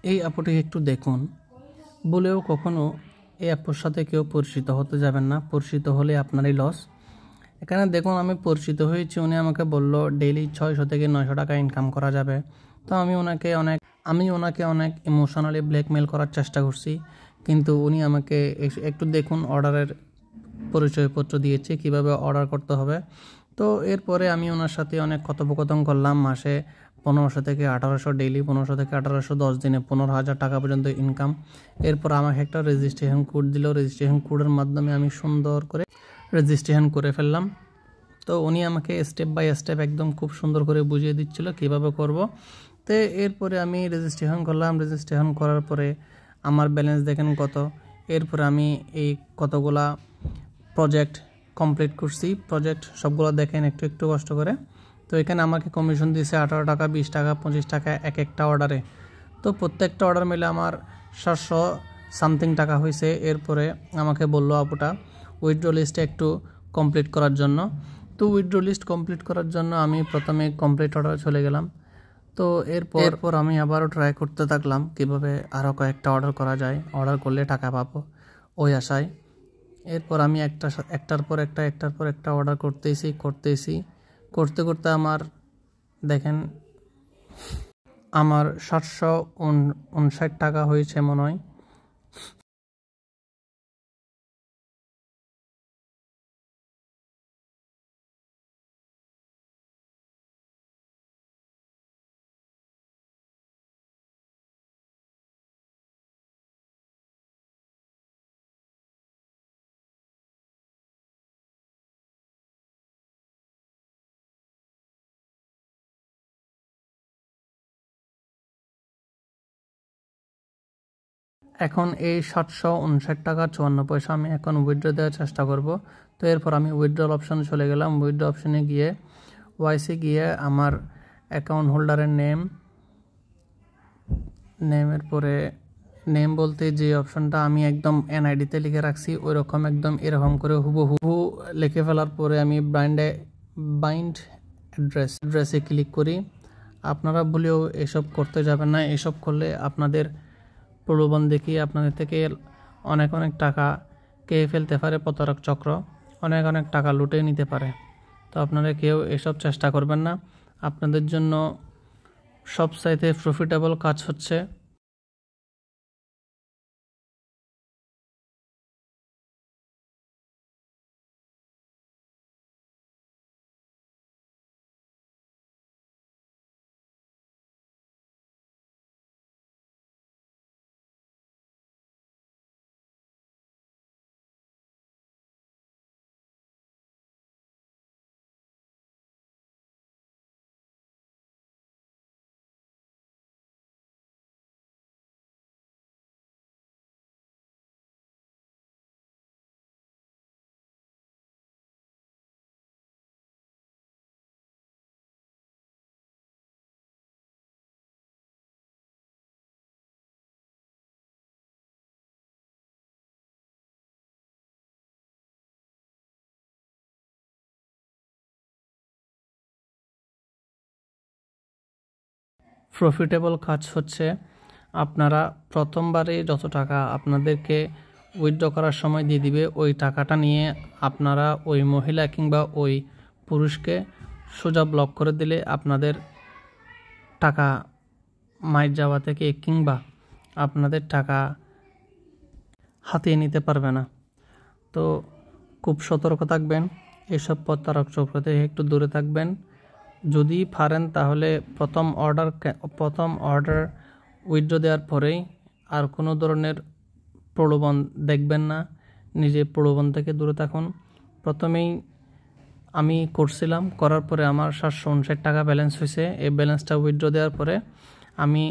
এই অ্যাপটি একটু দেখুন। বলেও কখনো এই অ্যাপের সাথে কেউ পরিচিত হতে যাবেন না, পরিচিত হলে আপনারই লস। এখানে দেখুন আমি পরিচিত হয়েছি, উনি আমাকে বলল ডেইলি 600 থেকে 900 টাকা ইনকাম করা যাবে। তো আমি ওনাকে অনেক ইমোশনালি ব্ল্যাকমেল করার চেষ্টা করছি, কিন্তু উনি আমাকে একটু দেখুন অর্ডারের পরিচয়পত্র দিয়েছে, কিভাবে অর্ডার করতে হবে। তো এরপরে আমি ওনার সাথে অনেক কথোপকথন করলাম। মাসে 1500 থেকে 1800 ডেইলি, 1500 থেকে 1800, 10 দিনে 15,000 টাকা পর্যন্ত ইনকাম। এরপর আমাকে একটা রেজিস্ট্রেশন কোড দিল। রেজিস্ট্রেশন কোডের মাধ্যমে আমি সুন্দর করে রেজিস্ট্রেশন করে ফেললাম। তো উনি আমাকে স্টেপ বাই স্টেপ একদম খুব সুন্দর করে বুঝিয়ে দিচ্ছিল কীভাবে করব। তো এরপরে আমি রেজিস্ট্রেশন করলাম। রেজিস্ট্রেশন করার পরে আমার ব্যালেন্স দেখেন কত। এরপরে আমি এই কতগুলা প্রজেক্ট কমপ্লিট করছি। প্রজেক্ট সবগুলো দেখেন একটু একটু কষ্ট করে। তো এখানে আমাকে কমিশন দিয়েছে 18 টাকা, 20 টাকা, 25 টাকা এক একটা অর্ডারে। তো প্রত্যেকটা অর্ডার মিলে আমার 700 সামথিং টাকা হয়েছে। এরপরে আমাকে বললো আপুটা উইথড্র লিস্টে একটু কমপ্লিট করার জন্য। তো উইথড্র লিস্ট কমপ্লিট করার জন্য আমি প্রথমে কমপ্লিট অর্ডার চলে গেলাম। তো এরপর আমি আবারও ট্রাই করতে থাকলাম কীভাবে আরও কয়েকটা অর্ডার করা যায়, অর্ডার করলে টাকা পাবো ওই আশায়। এরপর আমি একটার পর একটা অর্ডার করতে করতে আমার দেখেন আমার 759 টাকা হয়েছে মনে হয়। এখন এই 759 টাকা 54 পয়সা আমি এখন উইথড্র দেওয়ার চেষ্টা করব। তো এরপর আমি উইথড্রল অপশানে চলে গেলাম। উইথড্র অপশানে গিয়ে ওয়াইসে গিয়ে আমার অ্যাকাউন্ট হোল্ডারের নেমের পরে নেম বলতে যে অপশনটা আমি একদম এনআইডিতে লিখে রাখছি ওই রকম একদম এরকম করে হুবহু লিখে ফেলার পরে আমি বাইন্ড অ্যাড্রেসে ক্লিক করি। আপনারা ভুলেও এসব করতে যাবেন না। এসব করলে আপনাদের প্রলোভন দেখিয়ে আপনাদের থেকে অনেক টাকা খেয়ে ফেলতে পারে প্রতারক চক্র, অনেক টাকা লুটে নিতে পারে। তো আপনারা কেউ এসব চেষ্টা করবেন না। আপনাদের জন্য সবচাইতে প্রফিটেবল কাজ হচ্ছে আপনারা প্রথমবারে যত টাকা আপনাদেরকে উইথড্র করার সময় দিয়ে দিবে ওই টাকাটা নিয়ে আপনারা ওই মহিলা কিংবা ওই পুরুষকে সোজা ব্লক করে দিলে আপনাদের টাকা মাইর যাওয়া থেকে কিংবা আপনাদের টাকা হাতিয়ে নিতে পারবে না। তো খুব সতর্ক থাকবেন, এসব প্রতারক চক্র থেকে একটু দূরে থাকবেন। যদি পারেন তাহলে প্রথম অর্ডার উইথড্র দেওয়ার পরেই আর কোনো ধরনের প্রলোভন দেখবেন না, নিজে প্রলোভন থেকে দূরে থাকুন। প্রথমেই আমি করার পরে আমার 759 টাকা ব্যালেন্স হয়েছে। এই ব্যালেন্সটা উইথড্র দেওয়ার পরে আমি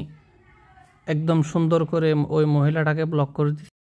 একদম সুন্দর করে ওই মহিলাটাকে ব্লক করে দিই।